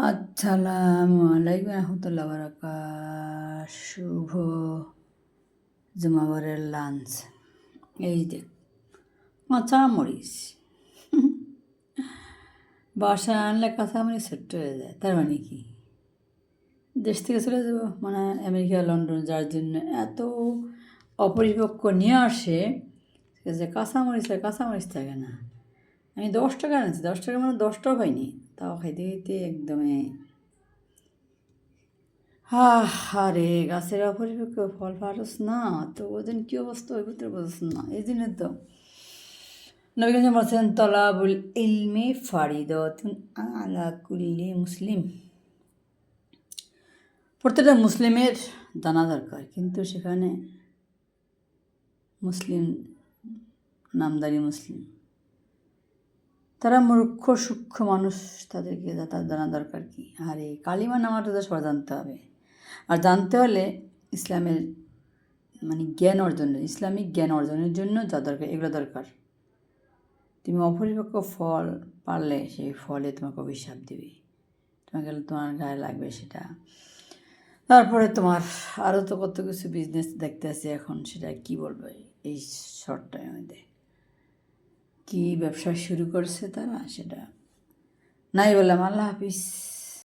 আসসালামু আলাইকুম রহমতুল্লাহ বারাকাত। শুভ জুমাবারের লাঞ্চ। এই দেখ কাঁচামরিচ, বাসায় আনলে কাঁচামরিচ ছোট্ট হয়ে যায়। তার মানে কি দেশ থেকে চলে যাবো, মানে আমেরিকা লন্ডন, যার জন্য এত অপরিপক্ক নিয়ে আসে যে কাঁচামরিচ আর কাঁচামরিচ থাকে না। আমি 10 টাকা আনছি, 10 টাকা মানে 10টাও পাইনি, তাও খাইতে খাইতে একদমই আরে গাছের অপরিপক্ক ফল পারস না তো ওজন কি অবস্থা ওই ভিতরে বুঝস না। এই জন্য তো নবীগঞ্জ বলছেন তলাবুল ইলমি ফারিদাতুন আলা কুল্লি মুসলিম। প্রত্যেকটা মুসলিমের জানা দরকার, কিন্তু সেখানে মুসলিম নামদারি মুসলিম, তারা মূর্খ সূক্ষ্ম মানুষ, তাদেরকে তার জানা দরকার কি। আর এই কালিমা নামাটা তো সবাই জানতে হবে। আর জানতে হলে ইসলামের মানে জ্ঞান অর্জনের, ইসলামিক জ্ঞান অর্জনের জন্য যা দরকার এগুলো দরকার। তুমি অপরিপক্ক ফল পারলে সেই ফলে তোমাকে অভিশাপ দেবে, তোমার গায়ে লাগবে সেটা। তারপরে তোমার আরও তো কত কিছু বিজনেস দেখতে আসি এখন, সেটা কি বলবো এই শর্ট টাইমের মধ্যে কী ব্যবসা শুরু করছে তারা, সেটা নাই বললাম। আল্লাহ হাফিজ।